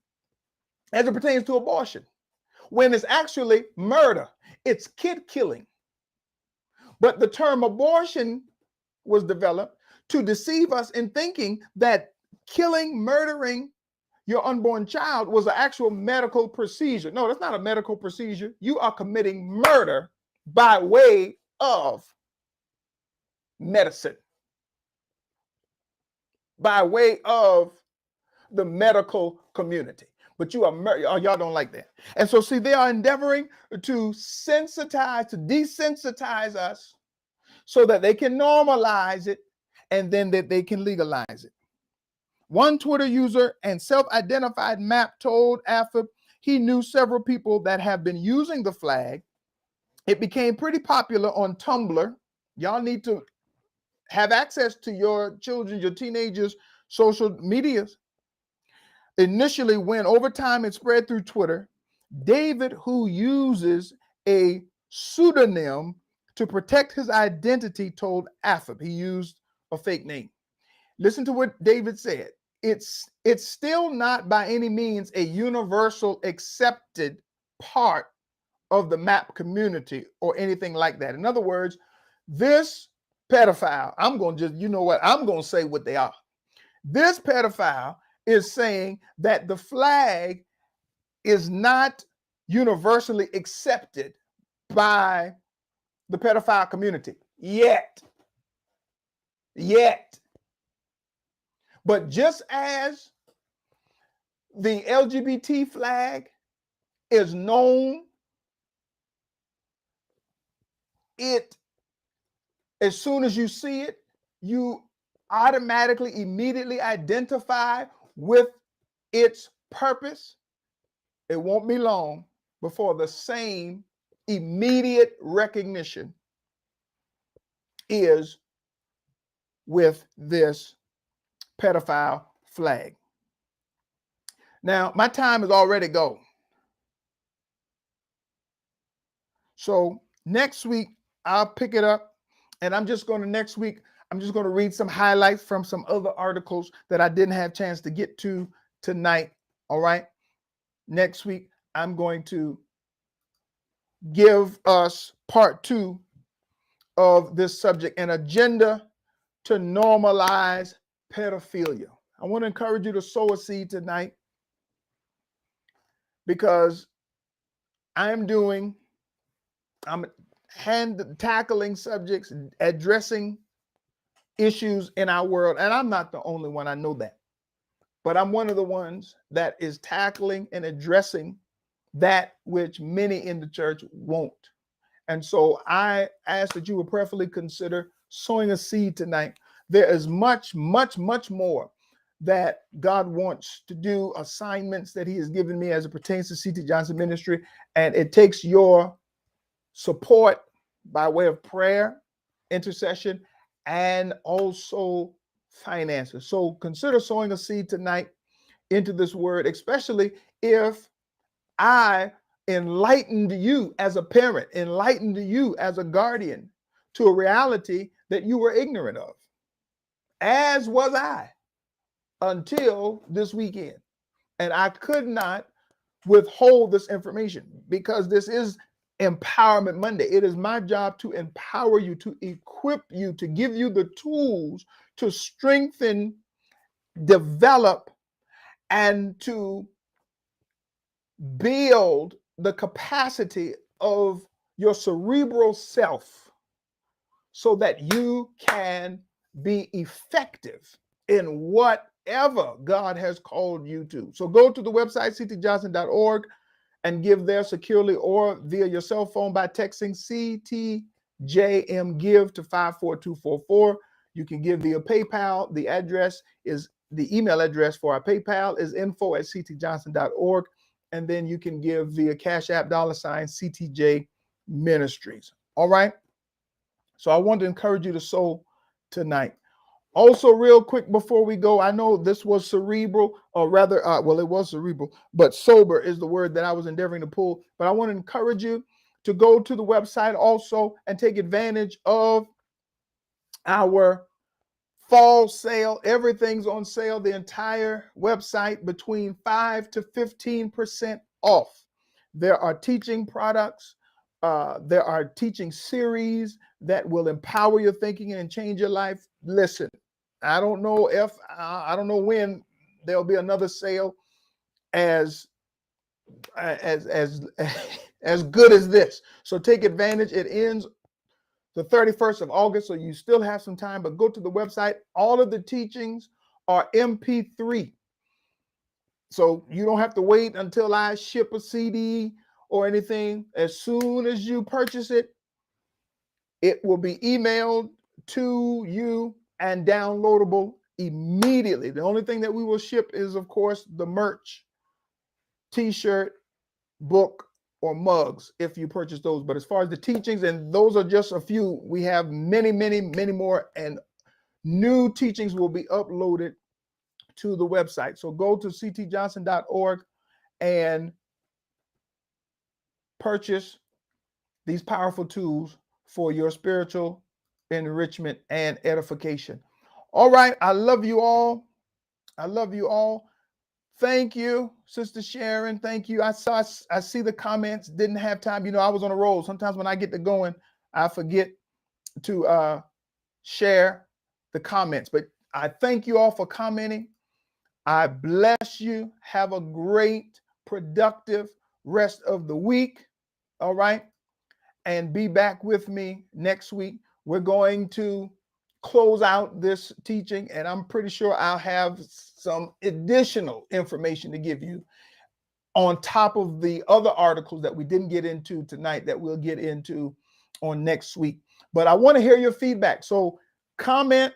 as it pertains to abortion, when it's actually murder. It's kid killing. But the term abortion was developed to deceive us in thinking that killing, murdering your unborn child was an actual medical procedure. No, that's not a medical procedure. You are committing murder by way of medicine, by way of the medical community. But you are y'all don't like that. And so, see, they are endeavoring to desensitize us so that they can normalize it and then that they can legalize it. One Twitter user and self-identified MAP told AFIB he knew several people that have been using the flag. It became pretty popular on Tumblr. Y'all need to have access to your children, your teenagers' social medias. Initially, when over time it spread through Twitter, David, who uses a pseudonym to protect his identity, told AFIB he used a fake name. Listen to what David said. It's still not by any means a universal accepted part of the MAP community or anything like that. In other words, this pedophile, I'm going to just, you know what, I'm going to say what they are. This pedophile is saying that the flag is not universally accepted by the pedophile community yet. But just as the LGBT flag is known, as soon as you see it, you automatically, immediately identify with its purpose, it won't be long before the same immediate recognition is with this pedophile flag. Now, my time is already gone. So next week, I'll pick it up, and next week, I'm just going to read some highlights from some other articles that I didn't have a chance to get to tonight. All right. Next week, I'm going to give us part 2 of this subject, an agenda to normalize pedophilia. I want to encourage you to sow a seed tonight, because I'm tackling subjects, addressing issues in our world. And I'm not the only one, I know that. But I'm one of the ones that is tackling and addressing that which many in the church won't. And so I ask that you would prayerfully consider sowing a seed tonight. There is much, much, much more that God wants to do, assignments that he has given me as it pertains to C.T. Johnson Ministry. And it takes your support by way of prayer, intercession, and also finances. So consider sowing a seed tonight into this word, especially if I enlightened you as a parent, enlightened you as a guardian to a reality that you were ignorant of, as was I until this weekend. And I could not withhold this information, because this is Empowerment Monday. It is my job to empower you, to equip you, to give you the tools to strengthen, develop, and to build the capacity of your cerebral self so that you can be effective in whatever God has called you to. So go to the website, ctjohnson.org, and give there securely or via your cell phone by texting CTJM Give to 54244. You can give via PayPal. The email address for our PayPal is info@ctjohnson.org. And then you can give via Cash App $CTJ Ministries. All right. So I want to encourage you to sow tonight. Also, real quick before we go, I know this was cerebral, or rather, it was cerebral, but sober is the word that I was endeavoring to pull. But I want to encourage you to go to the website also and take advantage of our fall sale. Everything's on sale. The entire website between 5 to 15% off. There are teaching products. There are teaching series that will empower your thinking and change your life. Listen, I don't know when there'll be another sale as good as this. So take advantage. It ends the 31st of August, so you still have some time, but go to the website. All of the teachings are MP3. So you don't have to wait until I ship a CD or anything. As soon as you purchase it, it will be emailed to you and downloadable immediately. The only thing that we will ship is, of course, the merch, t-shirt, book, or mugs if you purchase those. But as far as the teachings, and those are just a few, we have many, many, many more, and new teachings will be uploaded to the website. So go to ctjohnson.org and purchase these powerful tools for your spiritual enrichment and edification. All right. I love you all. I love you all. Thank you, Sister Sharon. Thank you. I see the comments. Didn't have time. I was on a roll. Sometimes when I get to going, I forget to share the comments. But I thank you all for commenting. I bless you. Have a great, productive rest of the week. All right. And be back with me next week. We're going to close out this teaching, and I'm pretty sure I'll have some additional information to give you on top of the other articles that we didn't get into tonight that we'll get into on next week. But I want to hear your feedback. So comment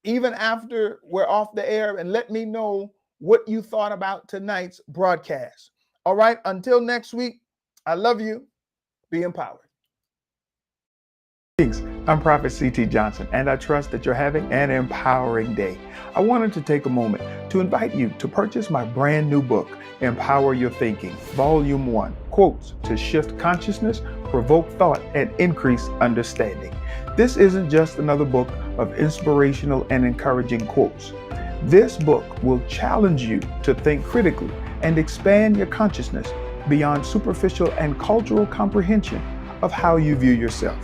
even after we're off the air and let me know what you thought about tonight's broadcast. All right, until next week, I love you. Be empowered. I'm Prophet C.T. Johnson, and I trust that you're having an empowering day. I wanted to take a moment to invite you to purchase my brand new book, Empower Your Thinking, Volume 1, Quotes to Shift Consciousness, Provoke Thought, and Increase Understanding. This isn't just another book of inspirational and encouraging quotes. This book will challenge you to think critically and expand your consciousness beyond superficial and cultural comprehension of how you view yourself.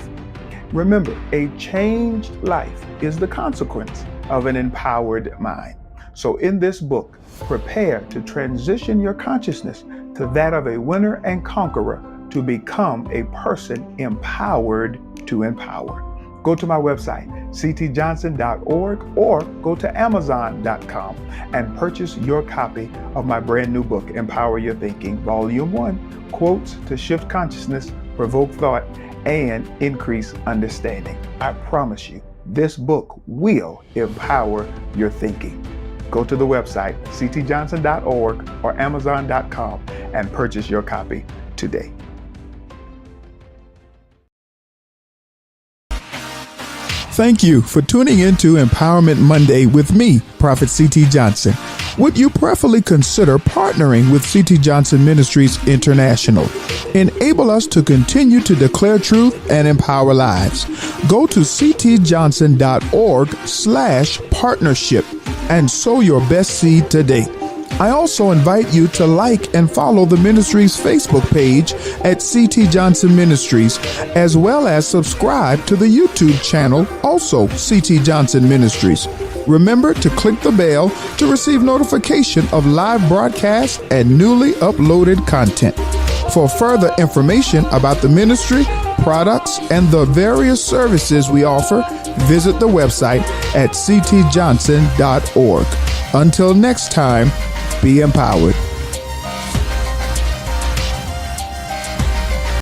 Remember, a changed life is the consequence of an empowered mind. So in this book, prepare to transition your consciousness to that of a winner and conqueror to become a person empowered to empower. Go to my website, ctjohnson.org, or go to amazon.com and purchase your copy of my brand new book, Empower Your Thinking, Volume 1, Quotes to Shift Consciousness, Provoke Thought, and Increase Understanding. I promise you, this book will empower your thinking. Go to the website, ctjohnson.org or amazon.com and purchase your copy today. Thank you for tuning into Empowerment Monday with me, Prophet C.T. Johnson. Would you prayerfully consider partnering with C.T. Johnson Ministries International? Enable us to continue to declare truth and empower lives. Go to ctjohnson.org/partnership and sow your best seed today. I also invite you to like and follow the ministry's Facebook page at C.T. Johnson Ministries, as well as subscribe to the YouTube channel, also C.T. Johnson Ministries. Remember to click the bell to receive notification of live broadcasts and newly uploaded content. For further information about the ministry, products, and the various services we offer, visit the website at ctjohnson.org. Until next time, be empowered.